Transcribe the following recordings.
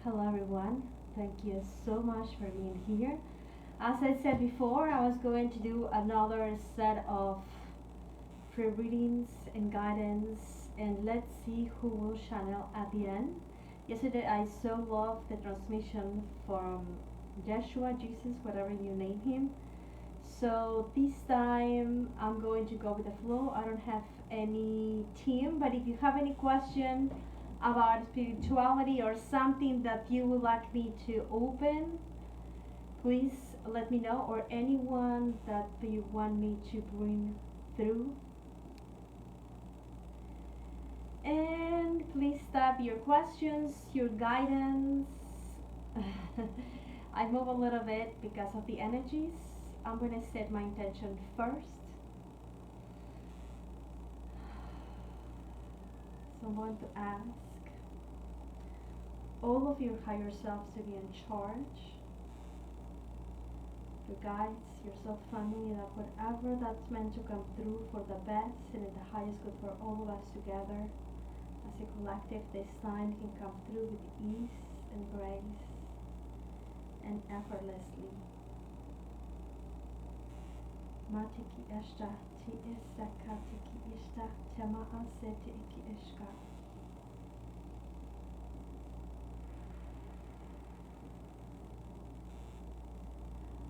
Hello, everyone. Thank you so much for being here. As I said before, I was going to do another set of free readings and guidance, and let's see who will channel at the end. Yesterday, I so loved the transmission from Yeshua, Jesus, whatever you name him. So this time, I'm going to go with the flow. I don't have any team, but if you have any question about spirituality or something that you would like me to open, please let me know, or anyone that you want me to bring through. And please type your questions, your guidance. I move a little bit because of the energies. I'm going to set my intention first. So I'm going to ask all of your higher selves to be in charge, your guides, your soul family, that whatever that's meant to come through for the best and in the highest good for all of us together as a collective this time can come through with ease and grace and effortlessly. Matiki eshta ti isakatiki ishta tema aseti iki ishka.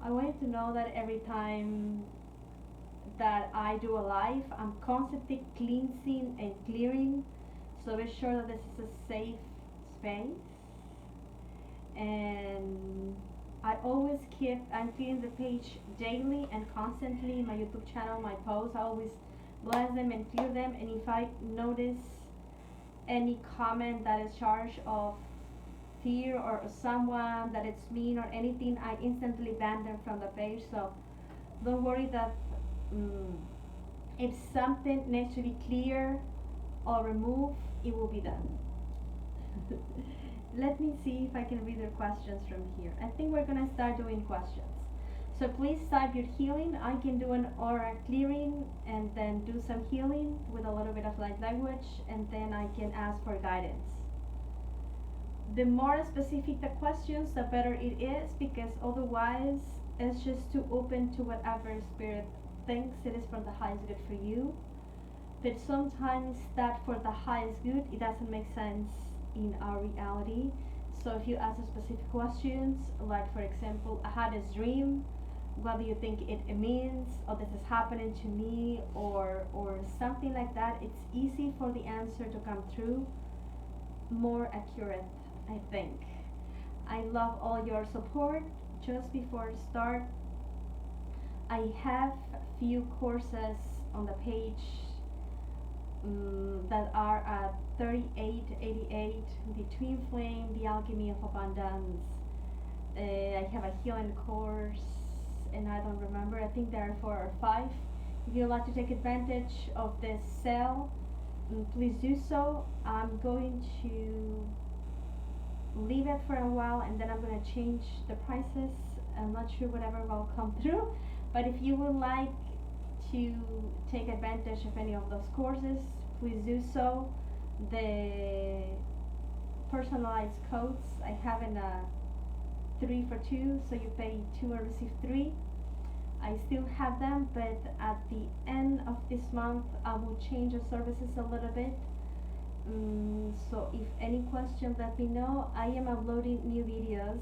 I want you to know that every time that I do a live, I'm constantly cleansing and clearing. So be sure that this is a safe space. And I'm cleaning the page daily and constantly. My YouTube channel, my posts, I always bless them and clear them. And if I notice any comment that is charged of fear or someone that it's mean or anything, I instantly ban them from the page. So don't worry that if something needs to be clear or removed, it will be done. Let me see if I can read your questions from here. I think we're gonna start doing questions. So please type your healing. I can do an aura clearing and then do some healing with a little bit of light language, and then I can ask for guidance. The more specific the questions, the better it is, because otherwise it's just too open to whatever spirit thinks it is for the highest good for you. But sometimes that for the highest good, it doesn't make sense in our reality. So if you ask specific questions, like for example, I had this dream, what do you think it means, or this is happening to me, or something like that, it's easy for the answer to come through more accurate, I think. I love all your support. Just before start, I have few courses on the page that are at 3888, the twin flame, the alchemy of abundance. I have a healing course, and I don't remember, I think there are 4 or 5. If you'd like to take advantage of this sale, please do so. I'm going to leave it for a while, and then I'm going to change the prices. I'm not sure whatever will come through, but if you would like to take advantage of any of those courses, please do so. The personalized codes I have in a 3 for 2, so you pay 2 and receive 3. I still have them, but at the end of this month I will change the services a little bit. So if any question, let me know. I am uploading new videos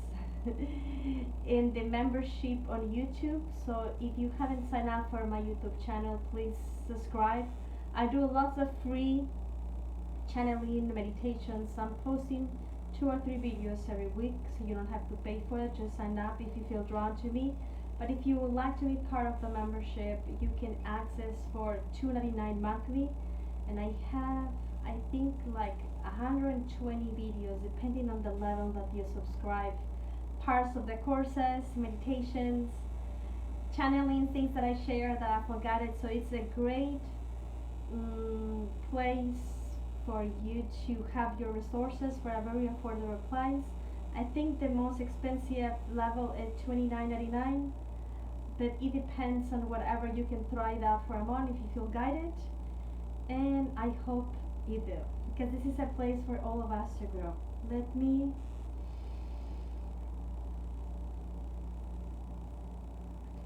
in the membership on YouTube, so if you haven't signed up for my YouTube channel, please subscribe. I do lots of free channeling meditations. I'm posting 2 or 3 videos every week, so you don't have to pay for it. Just sign up if you feel drawn to me. But if you would like to be part of the membership, you can access for $2.99 monthly, and I have, I think, like 120 videos depending on the level that you subscribe. Parts of the courses, meditations, channeling, things that I share that I forgot it. So it's a great place for you to have your resources for a very affordable price. I think the most expensive level is $29.99, but it depends on whatever you can try it out for a month if you feel guided. And I hope you do, because this is a place for all of us to grow. Let me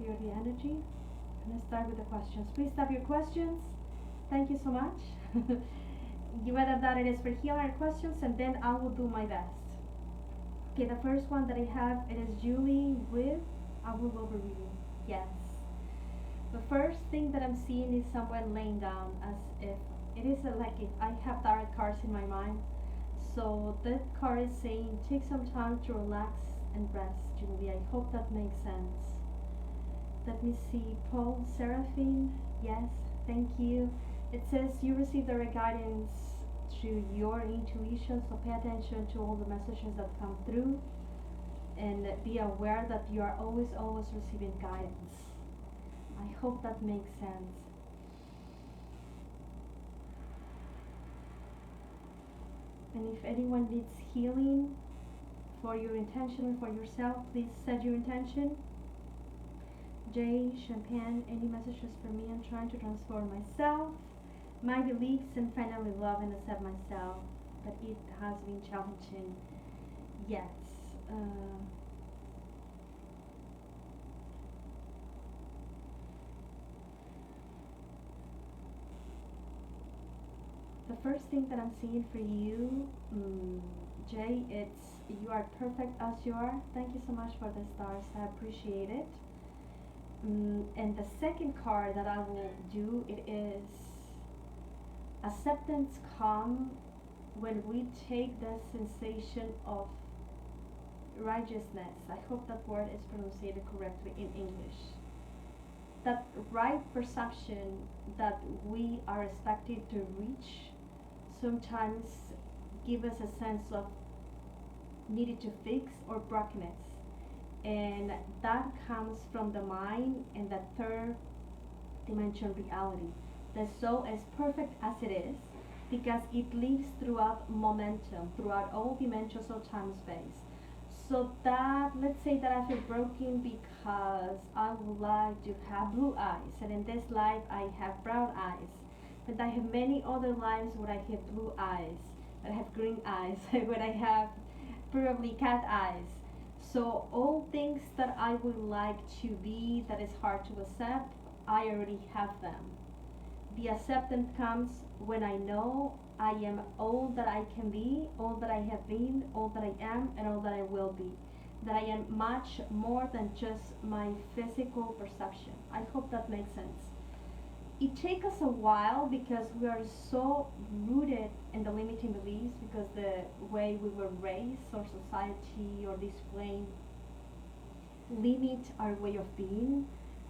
clear the energy. I'm gonna start with the questions. Please stop your questions. Thank you so much. Whether that it is for healing questions, and then I will do my best. Okay, the first one that I have, it is Julie with I will overread. Yes. The first thing that I'm seeing is someone laying down as if it is like if I have tarot cards in my mind. So that card is saying take some time to relax and rest, Julie. I hope that makes sense. Let me see, Paul Seraphine. Yes, thank you. It says you receive direct guidance through your intuition, so pay attention to all the messages that come through and be aware that you are always receiving guidance. I hope that makes sense. And if anyone needs healing for your intention or for yourself, please set your intention. Jay, Champagne, any messages for me? I'm trying to transform myself, my beliefs, and finally love and accept myself. But it has been challenging. Yes. The first thing that I'm seeing for you, Jay, it's you are perfect as you are. Thank you so much for the stars. I appreciate it. And the second card that I will do, it is acceptance come when we take the sensation of righteousness. I hope that word is pronounced correctly in English. That right perception that we are expected to reach sometimes give us a sense of needed to fix or brokenness, and that comes from the mind and the third dimension reality. The soul is perfect as it is because it lives throughout momentum, throughout all dimensions of time space. So that, let's say that I feel broken because I would like to have blue eyes, and in this life I have brown eyes, but I have many other lives where I have blue eyes, where I have green eyes, where I have probably cat eyes. So all things that I would like to be that is hard to accept, I already have them. The acceptance comes when I know I am all that I can be, all that I have been, all that I am, and all that I will be. That I am much more than just my physical perception. I hope that makes sense. It takes us a while because we are so rooted in the limiting beliefs, because the way we were raised or society or displaying limit our way of being.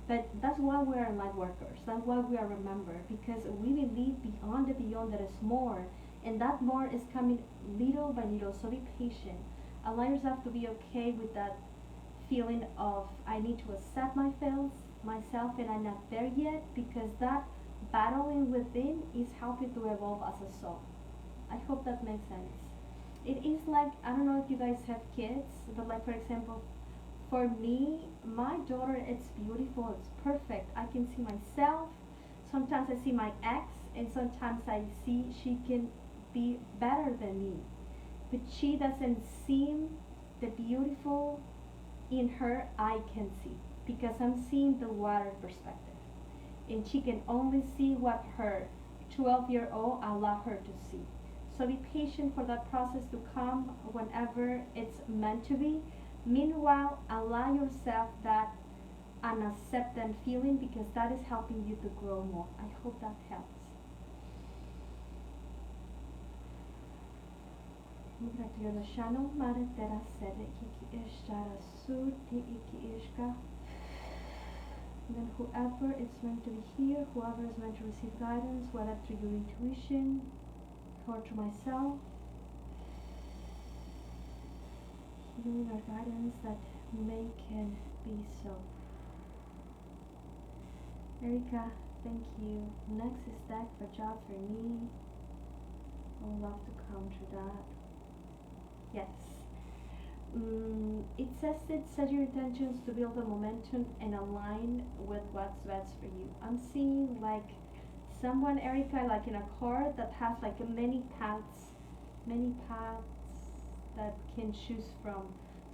But that's why we are light workers. That's why we are remembered, because we believe beyond the beyond there is more, and that more is coming little by little. So be patient. Allow yourself to be okay with that feeling of I need to accept my fails, myself, and I'm not there yet, because that battling within is helping to evolve as a soul. I hope that makes sense. It is like, I don't know if you guys have kids, but like for example, for me, my daughter, it's beautiful, it's perfect. I can see myself. Sometimes I see my ex, and sometimes I see she can be better than me. But she doesn't seem the beautiful in her I can see, because I'm seeing the water perspective. And she can only see what her 12-year-old allow her to see. So be patient for that process to come whenever it's meant to be. Meanwhile, allow yourself that unaccepted feeling, because that is helping you to grow more. I hope that helps. Migratio the channel, Mare Terra Sede, Iki Ishtara Sur, Iki Ishka. Then whoever is meant to be here, whoever is meant to receive guidance, whether through your intuition or through myself, healing or guidance that may can be so. Erika, thank you. Next is that for job for me. I would love to come through that. Yes. It says it set your intentions to build a momentum and align with what's best for you. I'm seeing like someone, Erica, like in a car that has like many paths that can choose from.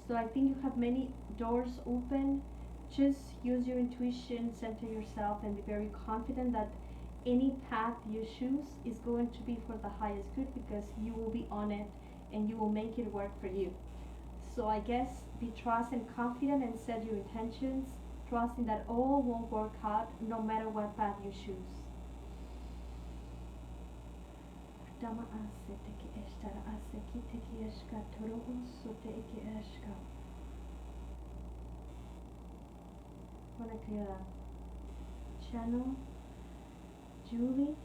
So I think you have many doors open, just use your intuition, center yourself, and be very confident that any path you choose is going to be for the highest good because you will be on it and you will make it work for you. So I guess be trust and confident and set your intentions, trusting that all will work out no matter what path you choose. Dama ase teki eshtara ase ki teki eshka toro usu te eki eshka. Wanna clear that channel. Julie,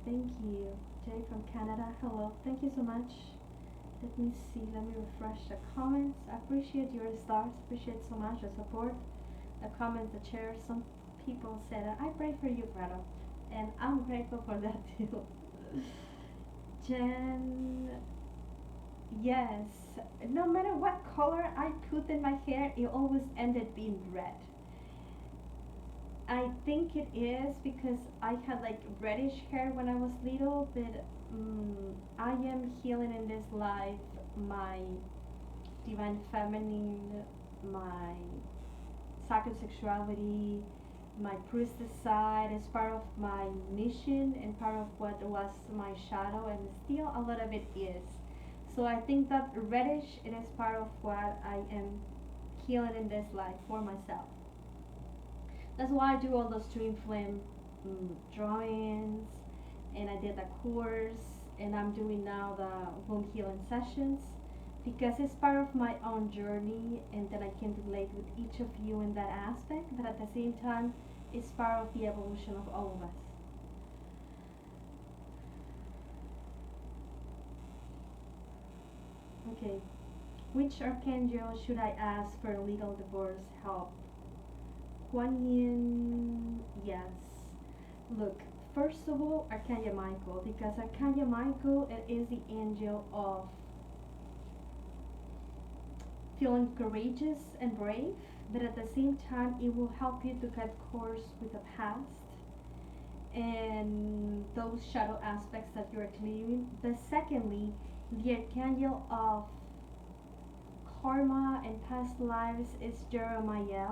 thank you. Jay from Canada, hello. Thank you so much. Let me see, let me refresh the comments. I appreciate your stars, appreciate so much the support, the comments, the shares. Some people said, I pray for you, Prado. And I'm grateful for that too. Jen, yes, no matter what color I put in my hair, it always ended being red. I think it is because I had like reddish hair when I was little, but I am healing in this life my divine feminine, my psychosexuality, my priestess side as part of my mission and part of what was my shadow, and still a lot of it is. So I think that reddish it is part of what I am healing in this life for myself. That's why I do all those twin flame drawings, and I did a course, and I'm doing now the womb healing sessions because it's part of my own journey, and that I can relate with each of you in that aspect, but at the same time, it's part of the evolution of all of us. Okay, which archangel should I ask for legal divorce help? Kuan Yin, yes. Look, first of all, Archangel Michael, because Archangel Michael is the angel of feeling courageous and brave, but at the same time, it will help you to cut course with the past and those shadow aspects that you're clearing. But secondly, the Archangel of karma and past lives is Jeremiah.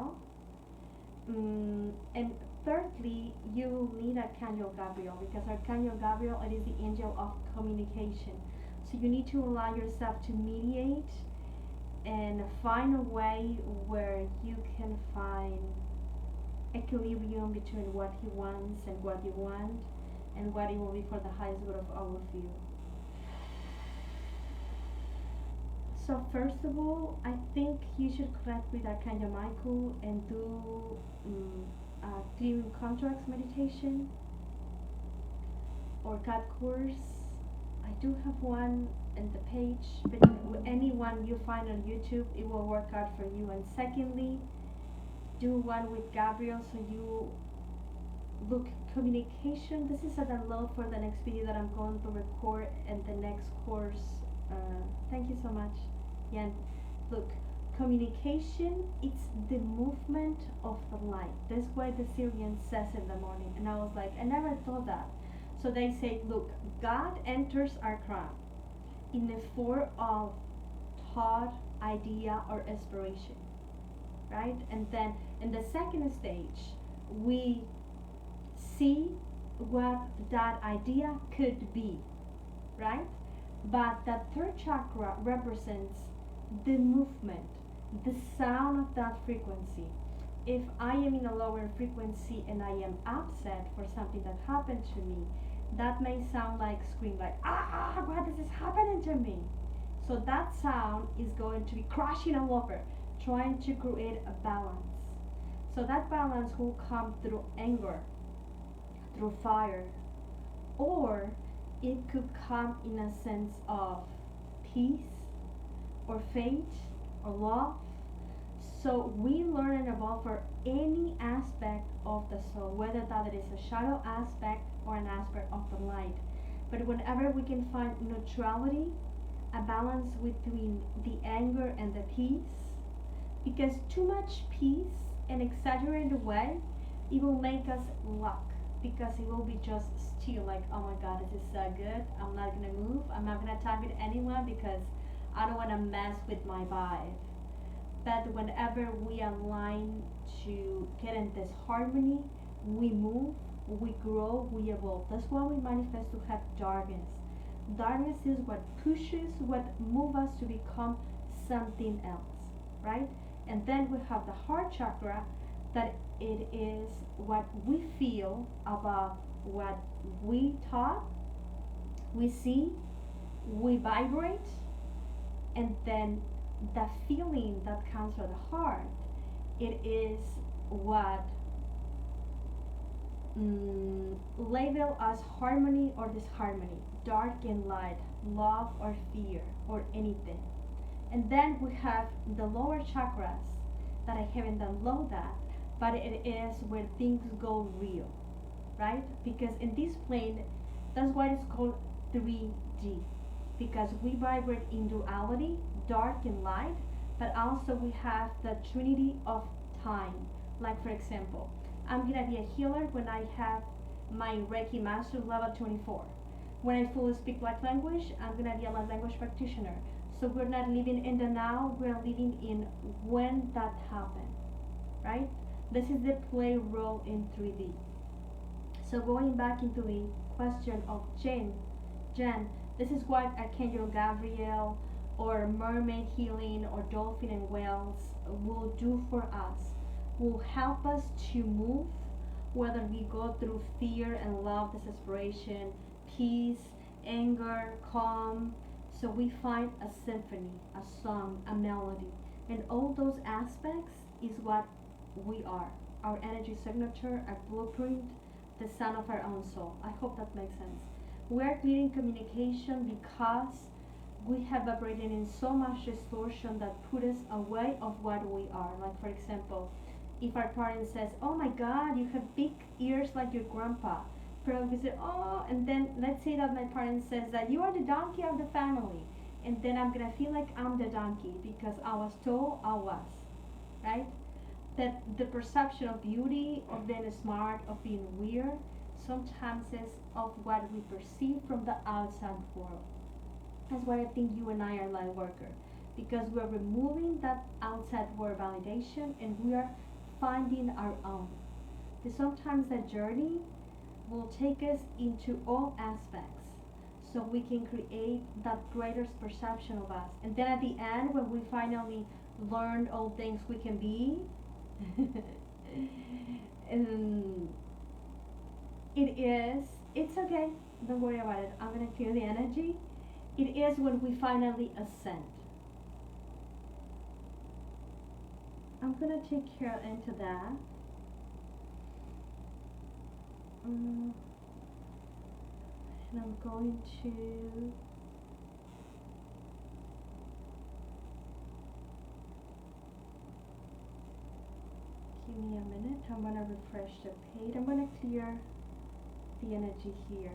And thirdly, you need Archangel Gabriel because Archangel Gabriel it is the angel of communication. So you need to allow yourself to mediate and find a way where you can find equilibrium between what he wants and what you want and what it will be for the highest good of all of you. So first of all, I think you should connect with Archangel Michael and do clearing contracts meditation or God course. I do have one in the page, but anyone you find on YouTube, it will work out for you. And secondly, do one with Gabriel so you look communication. This is a download for the next video that I'm going to record and the next course. Thank you so much. Yeah, look, communication, it's the movement of the light. That's why the Syrian says in the morning. And I was like, I never thought that. So they say, look, God enters our crown in the form of thought, idea, or inspiration, right? And then in the second stage, we see what that idea could be, right? But that third chakra represents the movement, the sound of that frequency. If I am in a lower frequency and I am upset for something that happened to me, that may sound like scream like, what this is happening to me. So that sound is going to be crashing all over, trying to create a balance. So that balance will come through anger, through fire, or it could come in a sense of peace or faith or love. So we learn and evolve for any aspect of the soul, whether that is a shadow aspect or an aspect of the light. But whenever we can find neutrality, a balance between the anger and the peace, because too much peace in exaggerated way, it will make us luck, because it will be just still like, oh my god, this is so good, I'm not gonna move, I'm not gonna talk with anyone because I don't want to mess with my vibe. that whenever we align to get in this harmony, we move, we grow, we evolve. That's why we manifest to have darkness. Darkness is what pushes, what moves us to become something else, right? And then we have the heart chakra, that it is what we feel about what we thought, we see, we vibrate, and then the feeling that comes from the heart, it is what label as harmony or disharmony, dark and light, love or fear, or anything. And then we have the lower chakras that I haven't downloaded that, but it is where things go real, right? Because in this plane, that's why it's called 3D, because we vibrate in duality, dark and light, but also we have the trinity of time. Like for example, I'm gonna be a healer when I have my Reiki Master level 24. When I fully speak black language, I'm gonna be a light language practitioner. So we're not living in the now, we're living in when that happened, right? This is the play role in 3D. So going back into the question of Jen, this is what Archangel Gabriel or mermaid healing or dolphin and whales will do for us. Will help us to move, whether we go through fear and love, desperation, peace, anger, calm. So we find a symphony, a song, a melody, and all those aspects is what we are. Our energy signature, our blueprint, the sound of our own soul. I hope that makes sense. We are clearing communication because we have vibrated in so much distortion that put us away of what we are. Like for example, if our parent says, "Oh my God, you have big ears like your grandpa," probably say, "Oh," and then let's say that my parent says that you are the donkey of the family, and then I'm gonna feel like I'm the donkey because I was told I was, right? That the perception of beauty, of being smart, of being weird, sometimes is of what we perceive from the outside world. That's why I think you and I are light worker, because we're removing that outside world validation and we are finding our own. Because sometimes that journey will take us into all aspects so we can create that greatest perception of us. And then at the end, when we finally learn all things we can be, and it's okay, don't worry about it. I'm gonna clear the energy. It is when we finally ascend. I'm gonna take care into that. And I'm going to give me a minute. I'm gonna refresh the page. I'm gonna clear the energy here.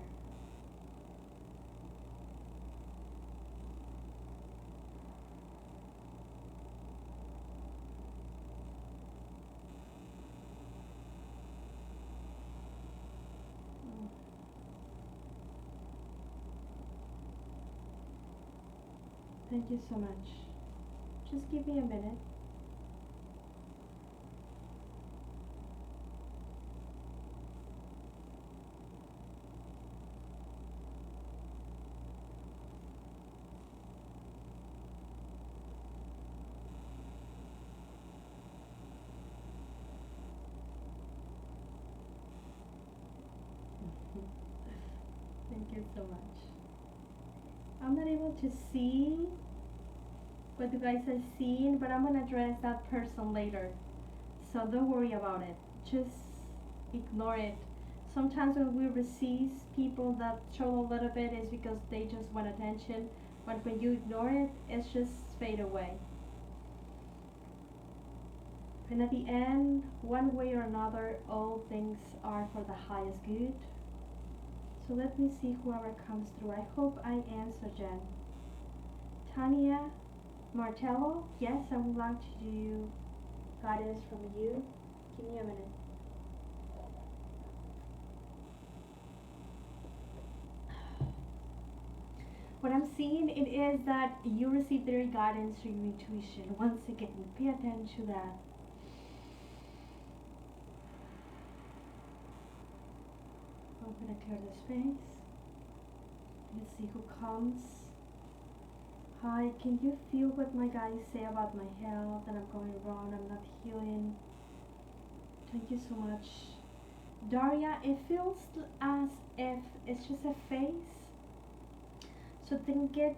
Thank you so much. Just give me a minute. Thank you so much. I'm not able to see what you guys are seeing, but I'm gonna address that person later. So don't worry about it. Just ignore it. Sometimes when we receive people that show a little bit is because they just want attention, but when you ignore it, it's just fade away. And at the end, one way or another, all things are for the highest good. So let me see whoever comes through. I hope I answer Jen. Tanya Martello, yes, I would like to do guidance from you. Give me a minute. What I'm seeing it is that you receive their guidance through your intuition. Once again, pay attention to that. I'm gonna clear the space. Let's see who comes. Hi, can you feel what my guys say about my health and I'm going wrong, I'm not healing? Thank you so much. Daria, it feels as if it's just a phase. So things get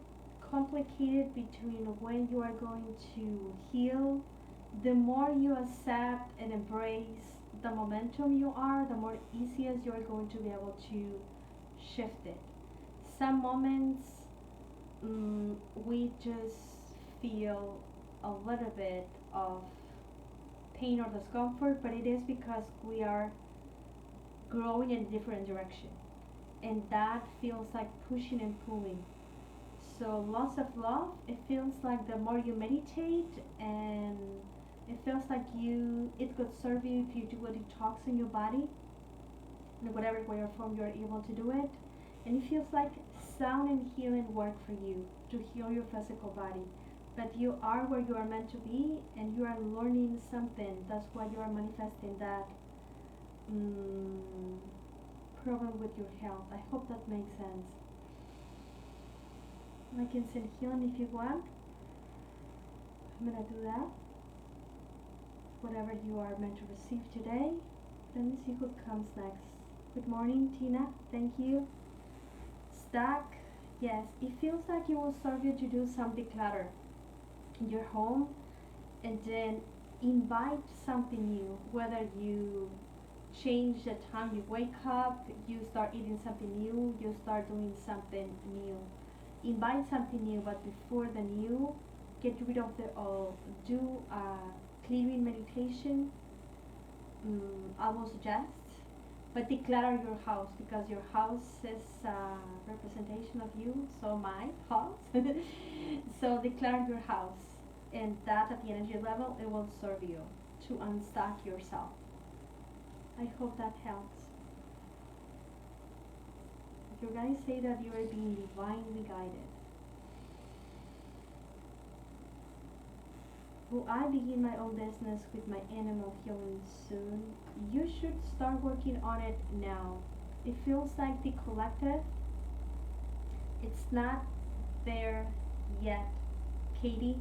complicated between when you are going to heal. The more you accept and embrace the momentum you are, the more easier you're going to be able to shift it. Some moments we just feel a little bit of pain or discomfort, but it is because we are growing in a different direction, and that feels like pushing and pulling. So lots of love, it feels like the more you meditate, and it feels like it could serve you if you do a detox in your body in whatever way or form you're able to do it. And it feels like sound and healing work for you to heal your physical body. But you are where you are meant to be, and you are learning something. That's why you are manifesting that problem with your health. I hope that makes sense. I can send healing if you want. I'm gonna do that. Whatever you are meant to receive today. Let me see who comes next. Good morning, Tina. Thank you. Stack. Yes, it feels like it will serve you to do some declutter in your home, and then invite something new. Whether you change the time you wake up, you start eating something new, you start doing something new. Invite something new, but before the new, get rid of the old. Do a clearing meditation. I will suggest, but declutter your house, because your house is a representation of you. So my house. So declare your house, and that at the energy level, it will serve you to unstuck yourself. I hope that helps. You guys say that you are being divinely guided. Will I begin my own business with my animal healing soon? You should start working on it now. It feels like the collective, it's not there yet, Katie,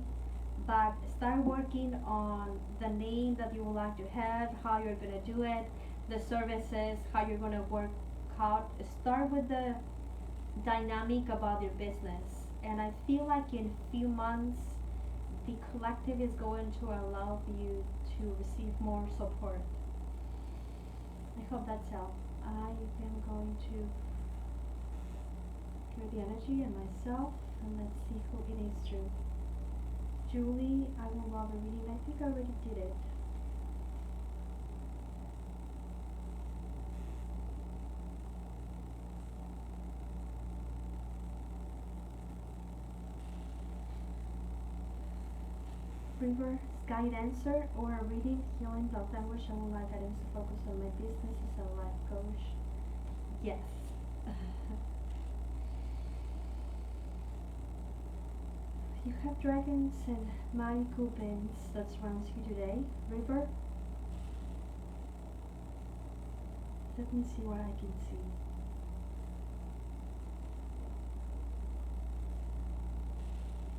but start working on the name that you would like to have, how you're going to do it, the services, how you're going to work out. Start with the dynamic about your business, and I feel like in few months the collective is going to allow you to receive more support. I hope that's helped. I am going to clear the energy and myself, and let's see who it is through. Julie, I will love a reading. I think I already did it. River, guide answer, or a reading, healing, love language, I would like guidance to focus on my business as a life coach. Yes. You have dragons and magical beings that surrounds you today. River, let me see what I can see.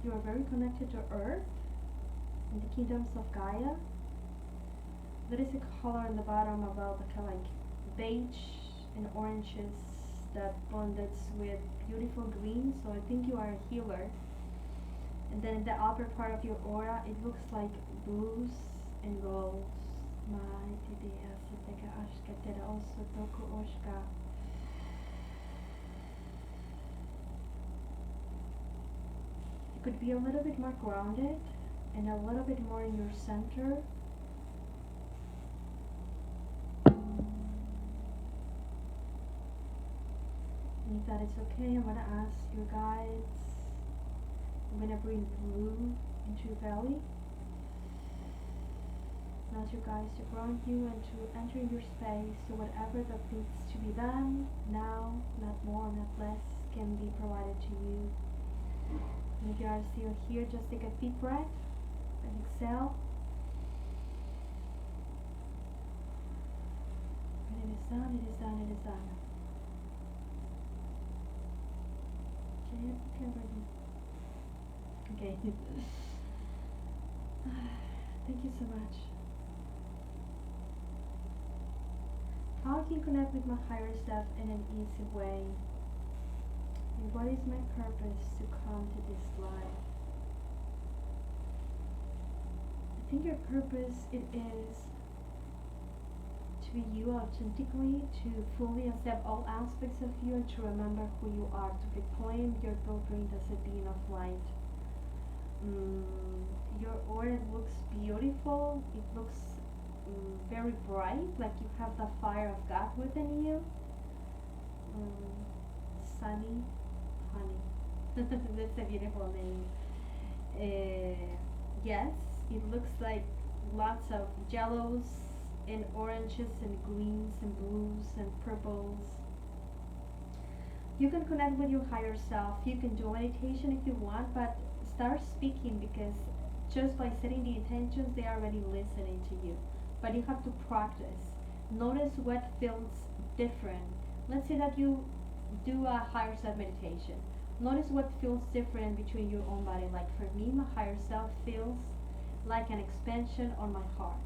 You are very connected to Earth in the kingdoms of Gaia. There is a color in the bottom about the kind of like beige and oranges that blended with beautiful green. So I think you are a healer. And then in the upper part of your aura, it looks like blues and golds. You could be a little bit more grounded and a little bit more in your center. And if that is okay, I'm going to ask your guides. I'm going to bring blue into your belly. And ask your guides to ground you and to enter your space, so whatever that needs to be done now, not more, not less, can be provided to you And if you are still here, just take a deep breath and exhale. And it is done, it is done, it is done. Okay, okay. Thank you so much. How I can connect with my higher self in an easy way? And what is my purpose to come to this life? I think your purpose it is to be you authentically, to fully accept all aspects of you, and to remember who you are, to reclaim your blueprint as a being of light. Your aura looks beautiful. It looks very bright, like you have the fire of God within you. Sunny, honey. That's a beautiful name. Yes, it looks like lots of yellows and oranges and greens and blues and purples. You can connect with your higher self. You can do meditation if you want, but start speaking because just by setting the intentions, they are already listening to you. But you have to practice. Notice what feels different. Let's say that you do a higher self meditation. Notice what feels different between your own body. Like for me, my higher self feels like an expansion on my heart.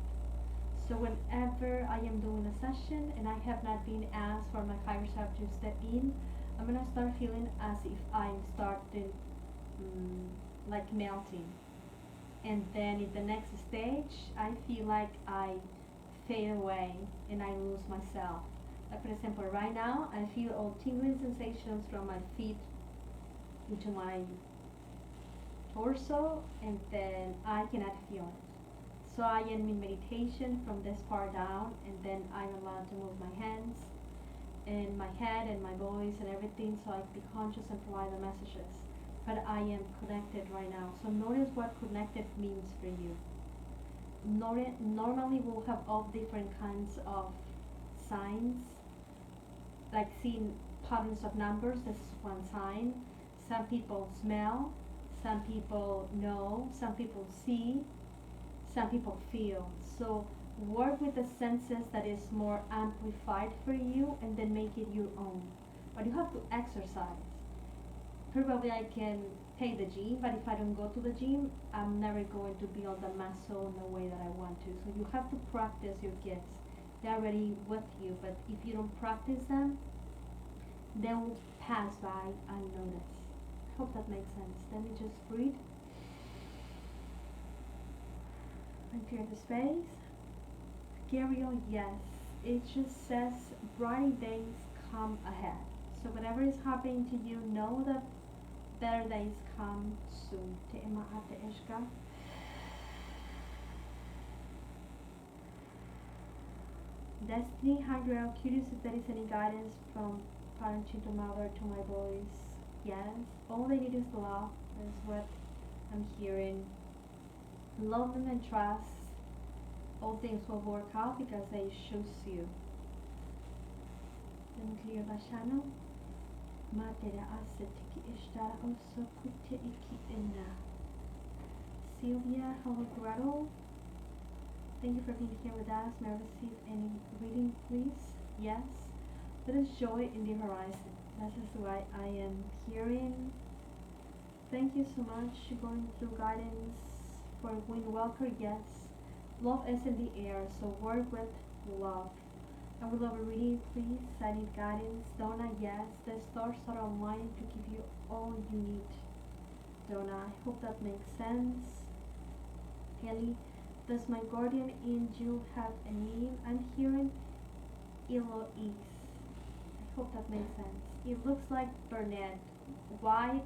So whenever I am doing a session and I have not been asked for my higher self to step in, I'm gonna start feeling as if I'm starting like melting. And then in the next stage, I feel like I fade away and I lose myself. Like for example, right now I feel all tingling sensations from my feet into my torso, and then I cannot feel it. So I am in meditation from this part down, and then I'm allowed to move my hands and my head and my voice and everything, so I be conscious and provide the messages. But I am connected right now. So notice what connected means for you. Normally we'll have all different kinds of signs, like seeing patterns of numbers. This is one sign. Some people smell, some people know, some people see, some people feel. So work with the senses that is more amplified for you and then make it your own. But you have to exercise. Probably I can pay the gym, but if I don't go to the gym, I'm never going to build the muscle in the way that I want to. So you have to practice your gifts. They're already with you, but if you don't practice them, they will pass by unnoticed. I hope that makes sense. Let me just breathe and clear the space. Gabriel, yes. It just says bright days come ahead. So whatever is happening to you, know that better days come soon. Te ema ate eshka. Destiny, Hydra, curious if there is any guidance from parenting to mother to my boys. Yes, all they need is love, is what I'm hearing. Love them and trust. All things will work out because they choose you. Then clear the channel. Matera asetiki ishtara also kutte iki inna. Sylvia, hello Gretel. Thank you for being here with us. May I receive any reading, please? Yes. There is joy in the horizon. That is why I am hearing. Thank you so much. Going through guidance for Wind Walker. Yes. Love is in the air, so work with love. I would love a reading, please. I need guidance. Donna, yes. The stars are aligned to give you all you need. Donna, I hope that makes sense. Kelly, does my guardian angel have a name? I'm hearing Eloise. I hope that makes sense. It looks like Bernette. White,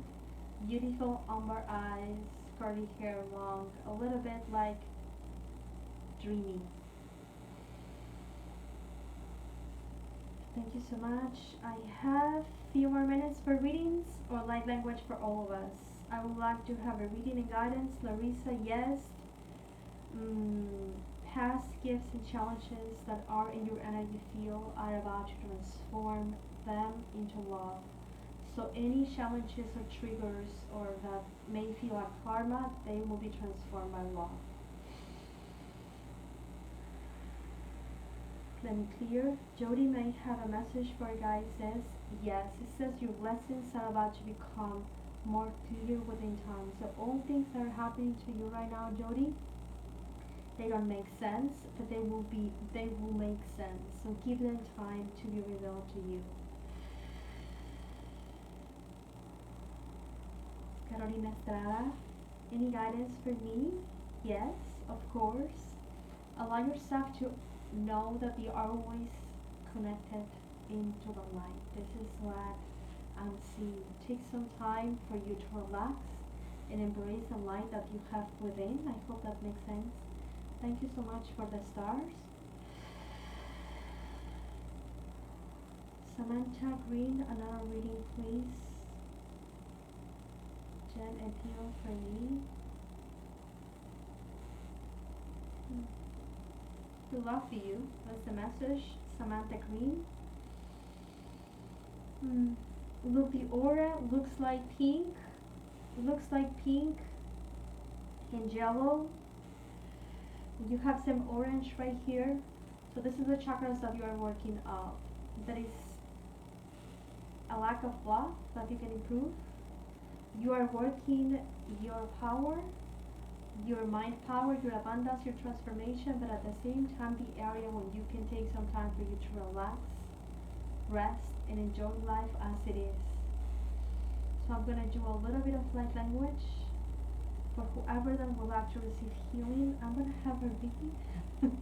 beautiful umber eyes, curly hair long, a little bit like dreamy. Thank you so much. I have few more minutes for readings or light language for all of us. I would like to have a reading and guidance. Larissa, yes. Past gifts and challenges that are in your energy field are about to transform them into love. So any challenges or triggers or that may feel like karma, they will be transformed by love. Let me clear. Jody may have a message for you guys. Says yes. It says your blessings are about to become more clear within time. So all things that are happening to you right now, Jody, they don't make sense, but they will make sense. So give them time to be revealed to you. Carolina Estrada, any guidance for me? Yes, of course. Allow yourself to know that you are always connected into the light. This is what I'm seeing. Take some time for you to relax and embrace the light that you have within. I hope that makes sense. Thank you so much for the stars. Samantha Green, another reading please. Jen and Peel for me. We love you. That's the message. Samantha Green. Look, the aura looks like pink. It looks like pink and yellow. You have some orange right here. So this is the chakras that you are working out. That is a lack of love that you can improve. You are working your power, your mind power, your abundance, your transformation, but at the same time the area when you can take some time for you to relax, rest, and enjoy life as it is. So I'm going to do a little bit of light language. For whoever that would like to receive healing, I'm going to have her read.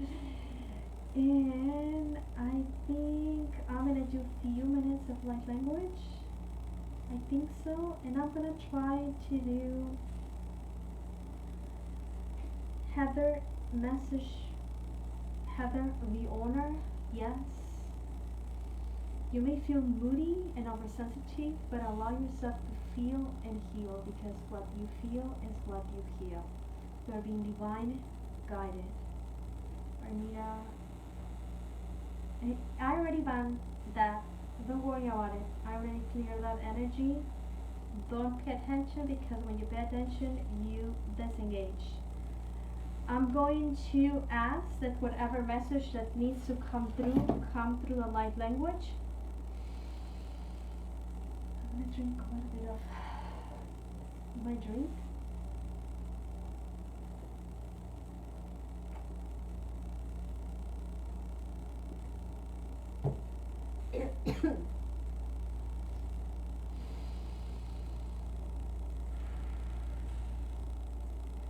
And I think I'm going to do a few minutes of light language. I think so. And I'm going to try to do Heather message. Heather, the owner, yes. You may feel moody and oversensitive, but allow yourself to feel and heal, because what you feel is what you heal. You are being divine guided. Armida, I already banned that. Don't worry about it. I already cleared that energy. Don't pay attention, because when you pay attention, you disengage. I'm going to ask that whatever message that needs to come through the light language. I'm going to drink quite a bit of my drink.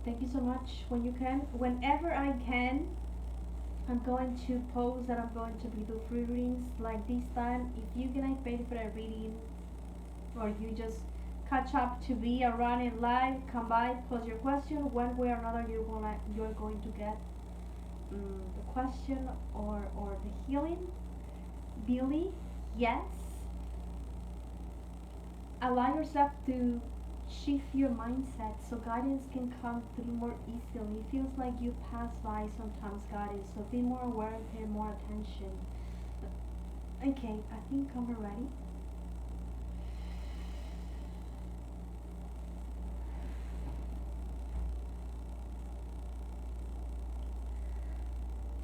Thank you so much. Whenever I can, I'm going to post that I'm going to be do free readings like this time. If you can pay for a reading, or you just catch up to be around in live, come by, pose your question. One way or another, you're going to get the question or the healing. Billy, yes. Allow yourself to shift your mindset so guidance can come through more easily. It feels like you pass by sometimes guidance, so be more aware, pay more attention. Okay, I think I'm ready.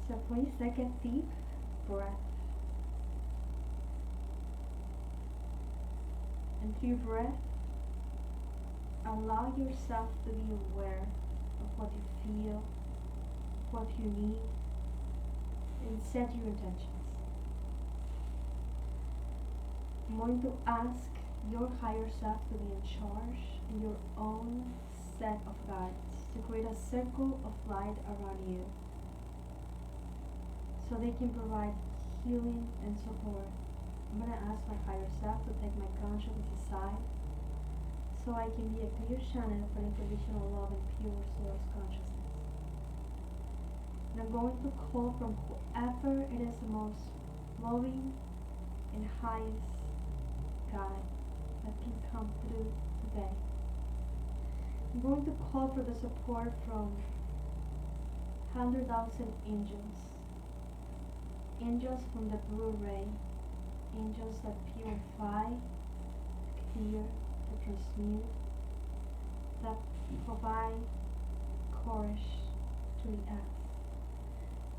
So please take a deep breath. And through your breath, allow yourself to be aware of what you feel, what you need, and set your intentions. I'm going to ask your higher self to be in charge in your own set of guides, to create a circle of light around you, so they can provide healing and support. I'm going to ask my higher self to take my consciousness aside, so I can be a clear channel for unconditional love and pure source consciousness. And I'm going to call from whoever it is the most loving and highest guide that can come through today. I'm going to call for the support from 100,000 angels. Angels from the blue ray. Angels that purify, clear, that transmute, that provide courage to the acts.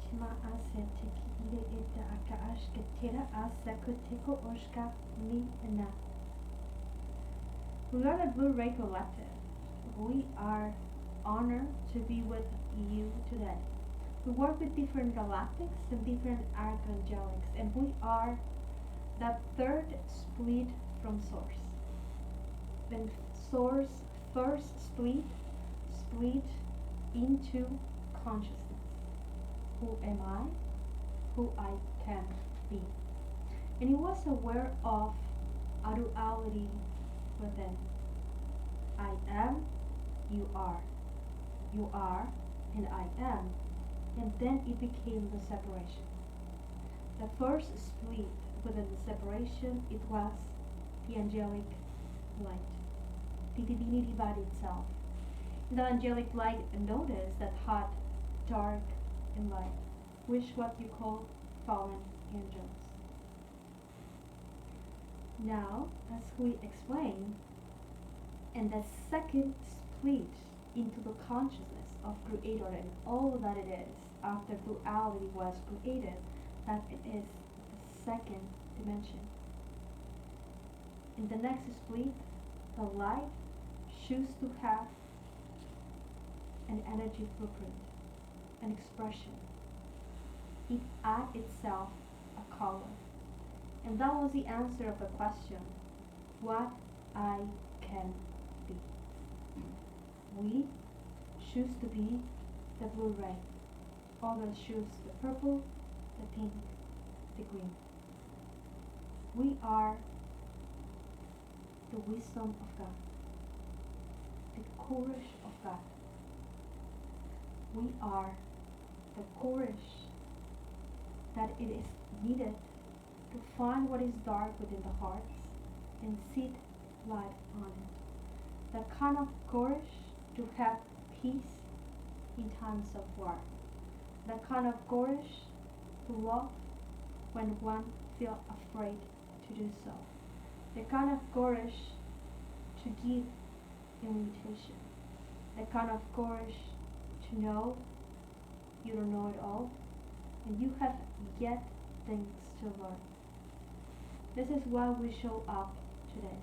Tima ase teki ide ita aka ashka tira asa kuteko oshka mi na. We are the Blue Ray Collective. We are honored to be with you today. We work with different galactics and different archangelics, and we are the third split from Source. When Source first split into consciousness. Who am I? Who I can be. And he was aware of a duality within. I am, you are, and I am. And then it became the separation. The first split within the separation, it was the angelic light, the divinity by itself. The angelic light noticed that hot, dark, and light, which what you call fallen angels. Now, as we explained, and the second split into the consciousness of Creator and all that it is after duality was created, that it is the second dimension. In the next split, the light chooses to have an energy footprint, an expression. It adds itself a color. And that was the answer of the question, what I can be. We choose to be the blue ray. Others choose the purple, the pink, the green. We are the wisdom of God, the courage of God. We are the courage that it is needed to find what is dark within the hearts and set light on it. The kind of courage to have peace in times of war. The kind of courage to love when one feels afraid to do so. The kind of courage to give invitation. The kind of courage to know you don't know it all and you have yet things to learn. This is why we show up today.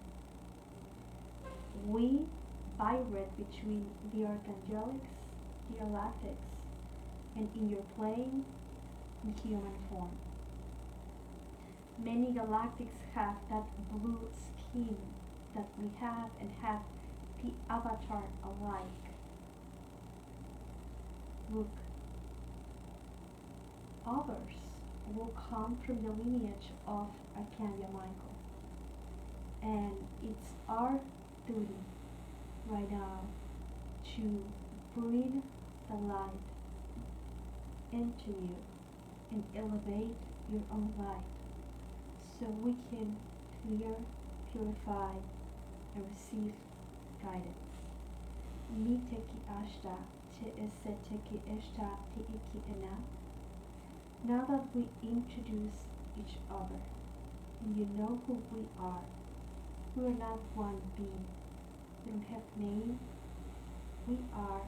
We vibrate between the archangelics, the galactics, and in your plane in human form. Many galactics have that blue skin that we have and have the avatar alike. Look, others will come from the lineage of Archangel Michael. And it's our duty right now to bring the light into you and elevate your own light so we can clear, purify, and receive guidance. Mi teki ashta te ese teki eshta te iki ena. Now that we introduce each other and you know who we are not one being. We don't have name. We are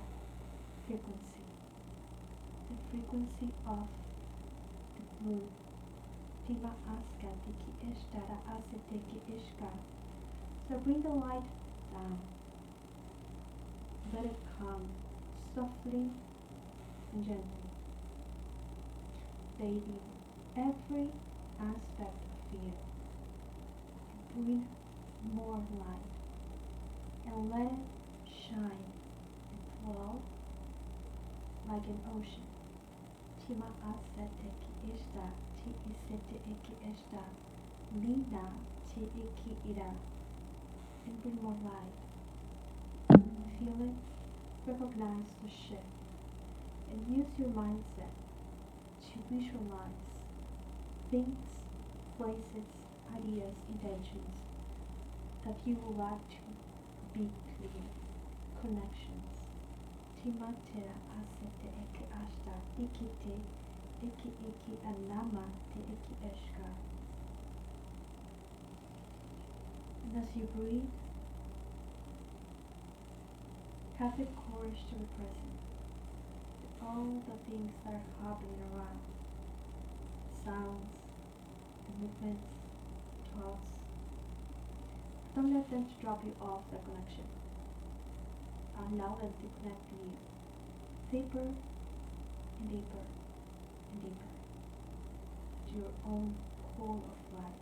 frequency. The frequency of the blue. Tima aska tiki eshtara ase teki ishka. So bring the light down. Let it come softly and gently, bathing every aspect of you. Bring more light and let it shine and flow like an ocean. Tima asa teki ishta ti isete eki ishta mina ti iki ira. And bring more light. Feel it, recognize the shift, and use your mindset to visualize things, places, ideas, intentions that you would like to be clear. Connections. Timatera asete eke ashta ikite iki anama te iki eshka. And as you breathe, have the courage to be present to all the things that are happening around. Sounds, the movements, thoughts. Don't let them drop you off the connection. Allow them to connect to you deeper and deeper and deeper to your own core of life.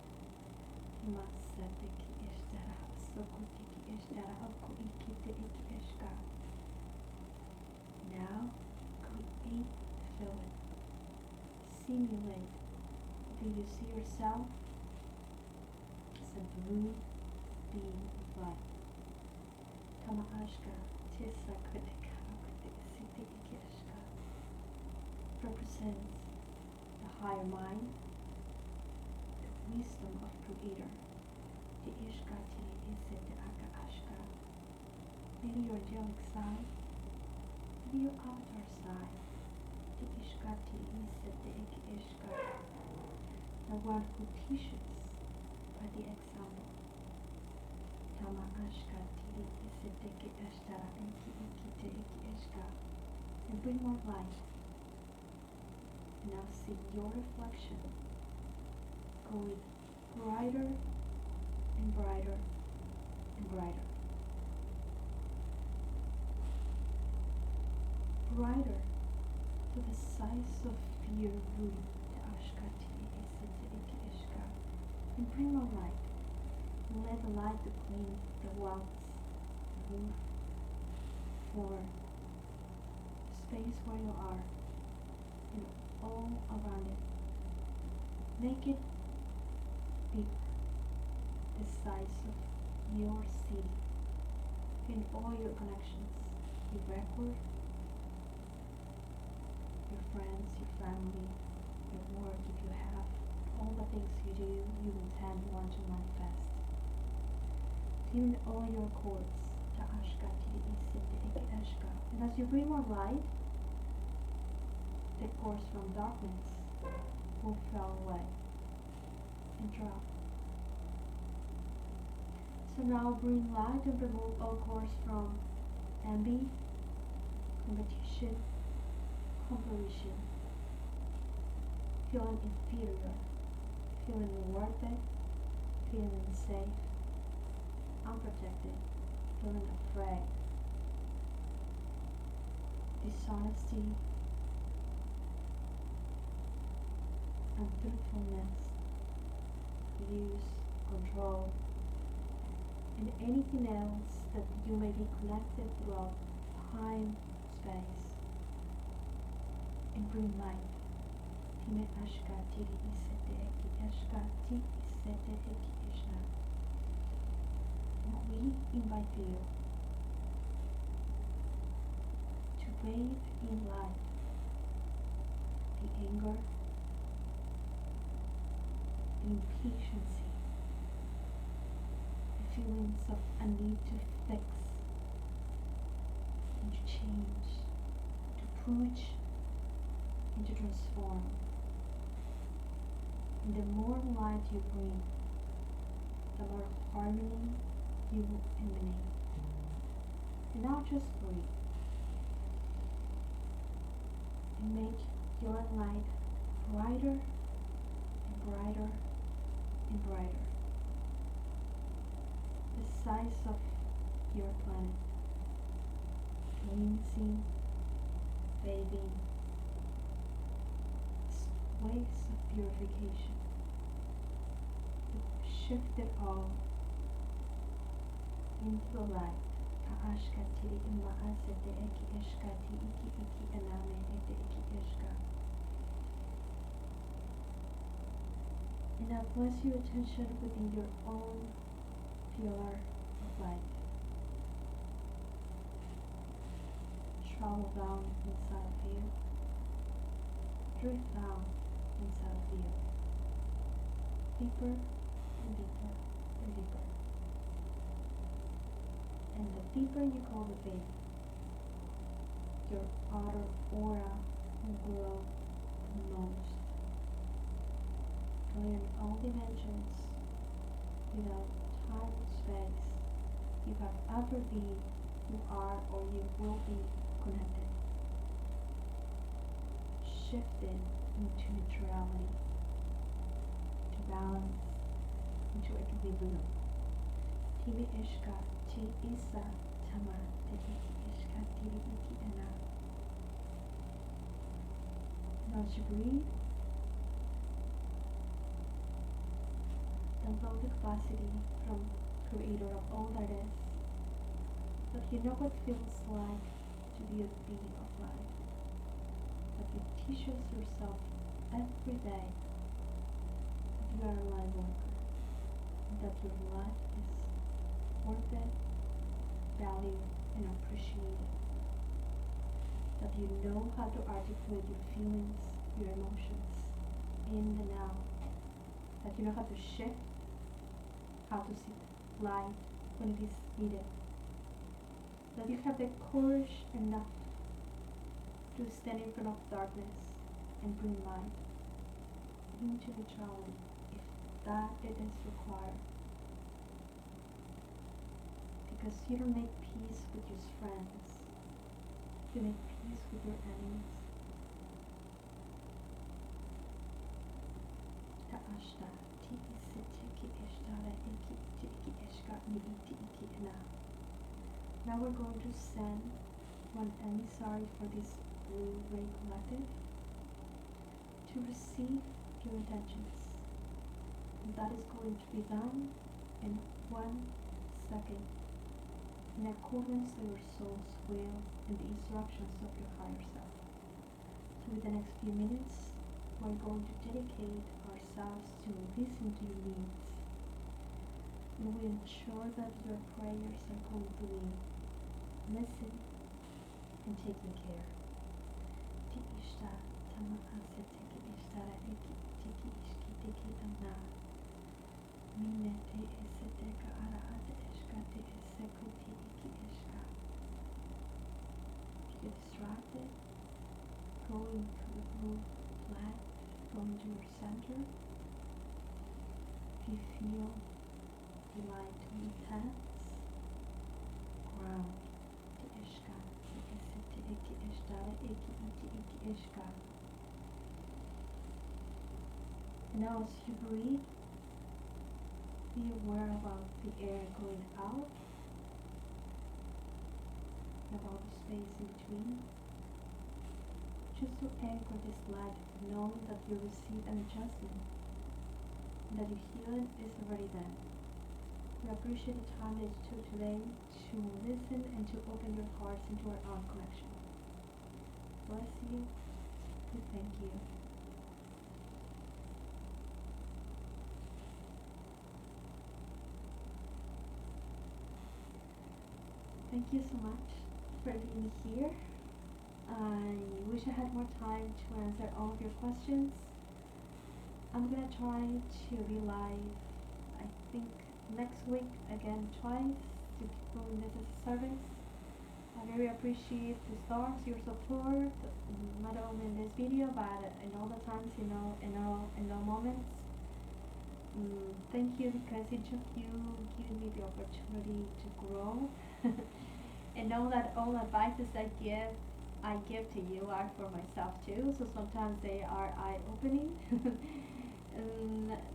Masateki eshtara, sokoteki eshtara, oko ikite iki eshka. Now create fluid. Simulate. Do you see yourself as a blue being of light? Kama ashka, tisa kuteka, akute siti iki eshka. Represents the higher mind, the wisdom of Creator. The Ishka Tili Isete Aka Ashka. Maybe your angelic side, maybe your avatar side. The Ishka Tili Isete Eki Ishka. The one who teaches by the example. Tama Ashka Tili Isete Eki Eshtara Eki Ikite Eki Ishka. And bring more light. And now see your reflection going brighter and brighter and brighter. Brighter to the size of your room, the Ashka Tili Isete Eki Ishka. And bring more light. And let the light to clean the walls, the roof, floor, the space where you are, and all around it. Make it big, the size of your city, and all your connections, your record, your friends, your family, your work if you have, all the things you do, you intend want to manifest. Tune all your chords to Ashka Tili Isete Eki Ashka. And as you bring more light, the chords from darkness will fall away and drop. So now bring light and remove all chords from envy, competition, comparison, feeling inferior, feeling unworthy, feeling unsafe, unprotected, feeling afraid, dishonesty, untruthfulness, abuse, control, and anything else that you may be connected throughout time, space, and bring light. Time Ashka Tili Isete Eki Ashka Ti Isete Eki Ishna. And we invite you to bathe in light the anger, impatience, the feelings of a need to fix and to change, to purge and to transform. And the more light you bring, the more harmony you will emanate. And now just breathe and make your light brighter and brighter and brighter, the size of your planet, cleansing, bathing, waves of purification, to shift it all into the light. Ashka Tili Imma Asete Eki Eshka Ti Iki Iki Aname Ete Eki Eshka. And now place your attention within your own pillar of light. Travel down inside of you. Drift down inside of you. Deeper and deeper and deeper. And the deeper you cultivate, your outer aura will grow the most. Clearing all dimensions without time space you have ever been, you are, or you will be connected. Shifting into neutrality, to balance, into equilibrium. Tibi ishka, ti isa, tama, tiki ishka, tibi iki ena. Now as you breathe, download the capacity from Creator of all that is, that you know what feels like to be a being of life, that you teach yourself every day that you are a light worker, and that your life is worth it, valued, and appreciated, that you know how to articulate your feelings, your emotions, in the now, that you know how to shift, how to see light when it is needed, that you have the courage enough to stand in front of darkness and bring light into neutrality if that it is required. Because you don't make peace with your friends, you make peace with your enemies. Ta'ashta, ti'isi tiki ishtara iki tiki ishka ni'iti iki ina. Now we're going to send one emissary for this blue ray collective to receive your intentions. And that is going to be done in 1 second, in accordance to your soul's will and the instructions of your higher self. So with the next few minutes, we're going to dedicate ourselves to listen to your needs. And we ensure that your prayers are going to be listened and taken care. Ti ishta tama ase tiki ishtara eki tiki ishki tiki anna. Minne te ese teka ara ate ishka te ese kuti iki ishka. If you get distracted, go into the blue flag, go into your center. If you feel the light to be intense, ground. And now as you breathe, be aware about the air going out, about the space in between. Just to anchor this light, knowing that you receive an adjustment, and that your healing is already done. We appreciate the time that you took today to listen and to open your hearts into our own connection. Bless you. We thank you. Thank you so much for being here. I wish I had more time to answer all of your questions. I'm gonna try to be live, I think, next week again twice, to keep doing this as a service. I very appreciate the stars, your support, not only in this video but in all the times, in all moments. Thank you, because each of you give me the opportunity to grow and know that all advices I give to you are for myself too, so sometimes they are eye-opening.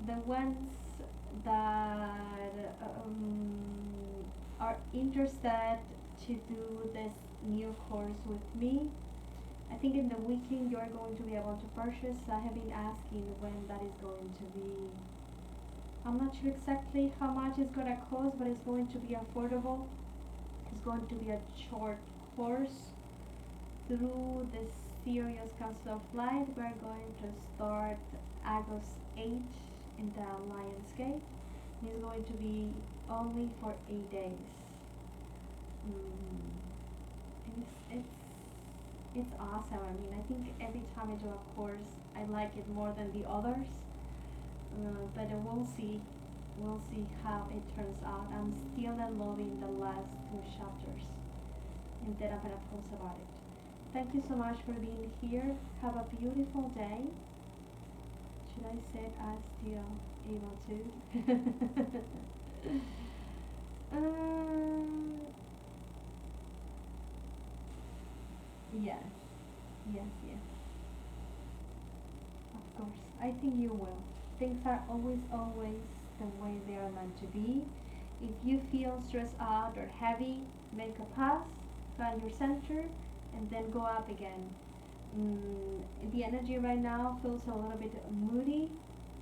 The ones that are interested to do this new course with me, I think in the weekend you're going to be able to purchase. I have been asking when that is going to be. I'm not sure exactly how much it's going to cost, but it's going to be affordable. It's going to be a short course through the serious concept of light. We're going to start August 8th in the Lionsgate. It's going to be only for 8 days. And it's awesome. I mean, I think every time I do a course, I like it more than the others. But we'll see. We'll see how it turns out. I'm still loving the last 2 chapters, and then I'm gonna post about it. Thank you so much for being here. Have a beautiful day. Should I say I'm still able to? um, yes, yes, yes. Of course, I think you will. Things are always, always the way they are meant to be. If you feel stressed out or heavy, make a pause, find your center, and then go up again. The energy right now feels a little bit moody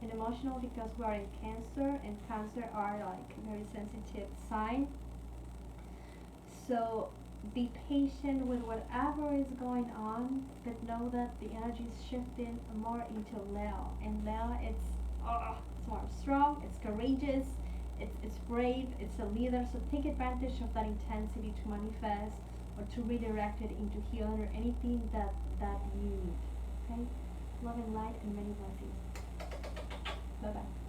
and emotional because we are in Cancer, and Cancer are like very sensitive sign. So be patient with whatever is going on, but know that the energy is shifting more into Leo. And Leo, it's more strong, it's courageous, it's brave, it's a leader. So take advantage of that intensity to manifest or to redirect it into healing or anything that you need. Okay, love and light and many blessings. Bye bye.